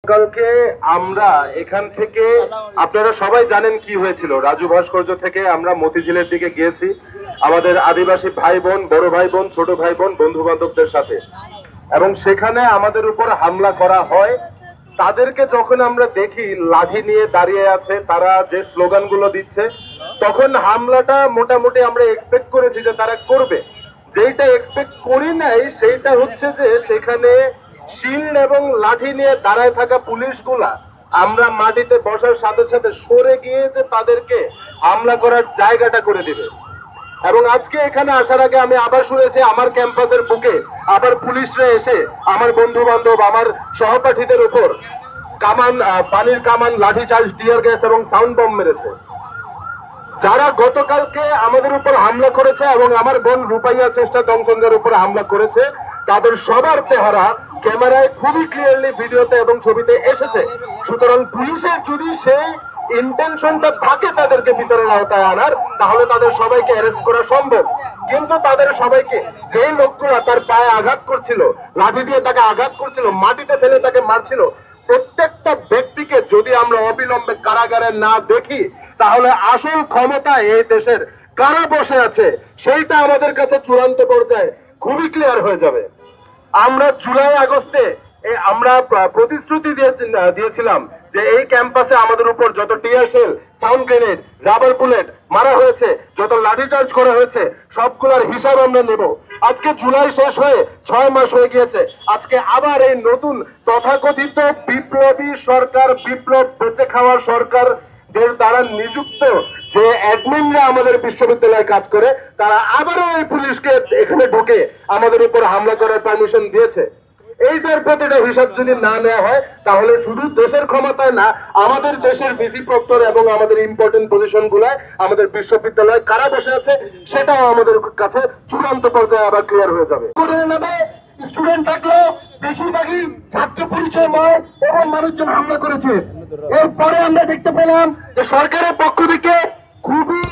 কালকে আমরা এখান থেকে আপনারা সবাই জানেন কি হয়েছিল। রাজু ভাস্কর্য থেকে আমরা মতিঝিলের দিকে গিয়েছি আমাদের আদিবাসী ভাই বোন, বড় ভাই বোন, ছোট ভাই বোন, বন্ধু বান্ধবদের সাথে, এবং সেখানে আমাদের উপর হামলা করা হয়। তাদেরকে যখন আমরা দেখি লাঠি নিয়ে দাঁড়িয়ে আছে, তারা যে স্লোগানগুলো দিচ্ছে, তখন হামলাটা মোটামুটি আমরা এক্সপেক্ট করেছি যে তারা করবে। যেটা এক্সপেক্ট করি নাই সেইটা হচ্ছে যে সেখানে শিল্ড এবং লাঠি নিয়ে দাঁড়ায় থাকা পুলিশগুলা আমরা মাটিতে বসার সাথে সাথে সরে গিয়ে যে তাদেরকে হামলা করার জায়গাটা করে দিবে। এবং আজকে এখানে আসার আগে আমি আবার শুনেছি আমার ক্যাম্পাসের বুকে আবার পুলিশরা এসে আমার বন্ধু বান্ধব, আমার সহপাঠীদের উপর কামান, পানির কামান, লাঠি চার্জ, টিয়ার গ্যাস এবং সাউন্ড বম মেরেছে। যারা গতকালকে আমাদের উপর হামলা করেছে এবং আমার বোন রূপাইয়া চেষ্টা দংচন্দ্রের উপর হামলা করেছে, তাদের সবার চেহারা ক্যামেরায় খুবই ক্লিয়ারলি ভিডিওতে এবং ছবিতে এসেছে। সুতরাং পুলিশের যদি সেই ইন্টেনশনটা থাকে তাদেরকে বিচারের আওতায় আনার, তাহলে তাদের সবাইকে অ্যারেস্ট করা সম্ভব। কিন্তু তাদের সবাইকে, যেই লোকগুলা তার পায়ে আঘাত করছিল, লাঠি দিয়ে তাকে আঘাত করছিল, মাটিতে ফেলে তাকে মারছিল, প্রত্যেকটা ব্যক্তিকে যদি আমরা অবিলম্বে কারাগারে না দেখি, তাহলে আসল ক্ষমতা এই দেশের কারা বসে আছে সেইটা আমাদের কাছে চূড়ান্ত পর্যায়ে খুবই ক্লিয়ার হয়ে যাবে। আমরা জুলাই আগস্টে আমরা প্রতিশ্রুতি দিয়েছিলাম যে এই ক্যাম্পাসে আমাদের উপর যত tear shell, sound grenade, rubber bullet মারা হয়েছে, যত লাঠিচার্জ করা হয়েছে, সবগুলোর হিসাব আমরা নেব। আজকে জুলাই শেষ হয়ে 6 মাস হয়ে গিয়েছে। আজকে আবার এই নতুন তথাকথিত বিপ্লবী সরকার, বিপ্লব বেঁচে খাওয়ার সরকার দ্বারা নিযুক্ত যে অ্যাডমিনরা আমাদের বিশ্ববিদ্যালয়ে কাজ করে, তারা আবারও এই পুলিশকে এখানে ঢুকে আমাদের উপর হামলা করার পারমিশন দিয়েছে। এইটার প্রতিটা হিসাব যদি না নেওয়া হয়, তাহলে শুধু দেশের ক্ষমতায় না, আমাদের দেশের ভিসি প্রক্টর এবং আমাদের ইম্পর্টেন্ট পজিশন গুলায় আমাদের বিশ্ববিদ্যালয়ে কারা বসে আছে সেটাও আমাদের কাছে চূড়ান্ত পর্যায়ে আবার ক্লিয়ার হয়ে যাবে। স্টুডেন্ট থাকলেও বেশিরভাগই ছাত্র পরিচয়ময় এবং মানুষজন হামলা করেছে। এরপরে আমরা দেখতে পেলাম যে সরকারের পক্ষ থেকে খুবই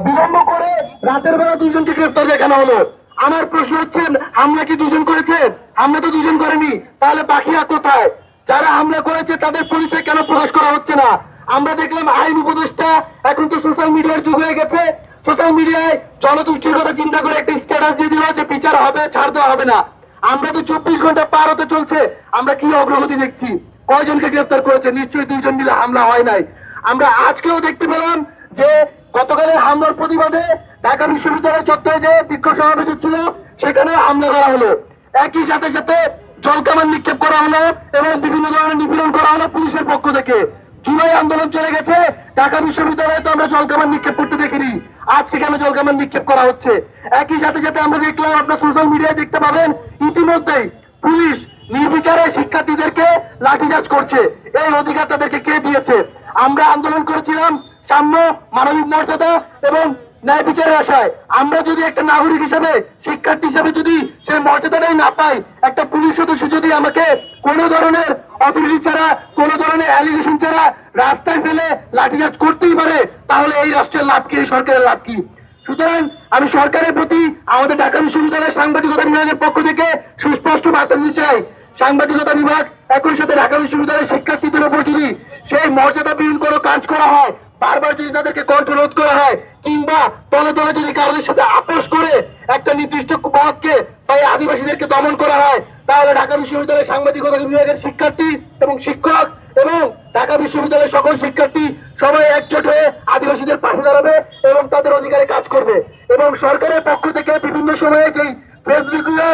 বিলম্ব করে রাতের বেলা 2 জনকে গ্রেফতার দেখানো হলো। আমার প্রশ্ন হচ্ছে, হামলা কি 2 জন করেছেন? হামলা তো 2 জন করেনি, তাহলে বাকিরা কোথায়? যারা হামলা করেছে তাদের পরিচয় কেন প্রকাশ করা হচ্ছে না? আমরা দেখলাম আইন উপদেষ্টা, এখন তো সোশ্যাল মিডিয়ার যুগ হয়ে গেছে, সোশ্যাল মিডিয়ায় জনতুষ্টির কথা চিন্তা করে একটা স্ট্যাটাস দিয়ে দিল যে বিচার হবে, ছাড় দেওয়া হবে না। আমরা তো 24 ঘন্টা পার হতে চলছে, আমরা কি অগ্রগতি দেখছি? কয়জনকে গ্রেফতার করেছে? নিশ্চয়ই 2 জন মিলে হামলা হয় নাই। আমরা আজকেও দেখতে পেলাম যে গতকালের হামলার প্রতিবাদে ঢাকা বিশ্ববিদ্যালয় চত্বরে যে বিক্ষোভ সমাবেশ ছিল, সেখানে হামলা করা হলো। একই সাথে সাথে জলকামান নিক্ষেপ করা হলো এবং বিভিন্ন ধরনের নিপীড়ন করা হলো পুলিশের পক্ষ থেকে। জুলাই আন্দোলন চলে গেছে, ঢাকা বিশ্ববিদ্যালয়ে তো আমরা জলকামান নিক্ষেপ করতে দেখিনি, আজকে কেন জলকামান নিক্ষেপ করা হচ্ছে? একই সাথে সাথে আমরা দেখলাম, আপনার সোশ্যাল মিডিয়ায় দেখতে পাবেন, ইতিমধ্যেই পুলিশ নির্বিচারে শিক্ষার্থীদেরকে লাঠিচার্জ করছে। এই অধিকার তাদেরকে কে দিয়েছে? আমরা আন্দোলন করেছিলাম সাম্য, মানবিক মর্যাদা এবং ন্যায় বিচারের আশায়। আমরা যদি একটা নাগরিক হিসেবে, শিক্ষার্থী হিসেবে যদি সেই মর্যাদাটাই না পাই, একটা পুলিশ সদস্য যদি আমাকে কোনো ধরনের অথরিটি ছাড়া, কোনো ধরনের অ্যালিগেশন ছাড়া রাস্তায় ফেলে লাঠিচার্জ করতেই পারে, তাহলে এই রাষ্ট্রের লাভ কি, এই সরকারের লাভ কি? সুতরাং আমি সরকারের প্রতি আমাদের ঢাকা বিশ্ববিদ্যালয়ের সাংবাদিকতা বিভাগের পক্ষ থেকে সুস্পষ্ট বার্তা দিতে চাই। সাংবাদিকতা বিভাগ, একই সাথে ঢাকা বিশ্ববিদ্যালয়ের শিক্ষার্থীদের উপর যদি সেই মর্যাদাবিহীন কোনো কাজ করা হয়, বারবার যদি তাদেরকে কণ্ঠরোধ করা হয়, কিংবা তলে তলে যদি কারোর সাথে আপোষ করে একটা নির্দিষ্ট পথকে বা আদিবাসীদেরকে দমন করা হয়, তাহলে ঢাকা বিশ্ববিদ্যালয়ের সাংবাদিকতা বিভাগের শিক্ষার্থী এবং শিক্ষক এবং ঢাকা বিশ্ববিদ্যালয়ের সকল শিক্ষার্থী সবাই একজোট হয়ে আদিবাসীদের পাশে দাঁড়াবে এবং তাদের অধিকারে কাজ করবে। এবং সরকারের পক্ষ থেকে বিভিন্ন সময়ে যেই ফেসবুকগুলো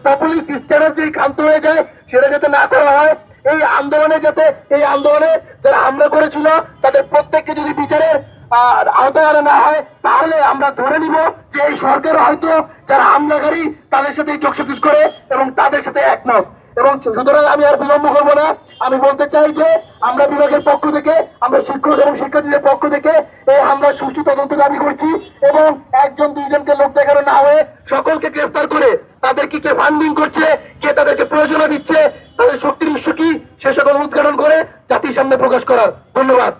পপুলিস্ট স্ট্যাটাস যেই ক্ষান্ত হয়ে যায়, সেটা যাতে না করা হয়। এই আন্দোলনে যারা হামলা করেছিল তাদের প্রত্যেককে যদি বিচারের আওতায় আনা না হয়, তাহলে আমরা ধরে নিব যে এই সরকার হয়তো যারা হামলাকারী তাদের সাথে যোগসাজশ করে এবং তাদের সাথে একমত। এবং সুতরাং আমি আর বিলম্ব করবো না, আমি বলতে চাই যে আমরা বিভাগের পক্ষ থেকে, আমরা শিক্ষক এবং শিক্ষার্থীদের পক্ষ থেকে এই হামলার সুষ্ঠু তদন্ত দাবি করছি এবং 1 জন 2 জনকে লোক দেখানো না হয়ে সকলকে গ্রেফতার করে তাদেরকে কে ফান্ডিং করছে, কে তাদেরকে প্রয়োজনা দিচ্ছে, তাদের শক্তির উৎস কি, সে সকল উদ্ঘাটন করে জাতির সামনে প্রকাশ করার। ধন্যবাদ।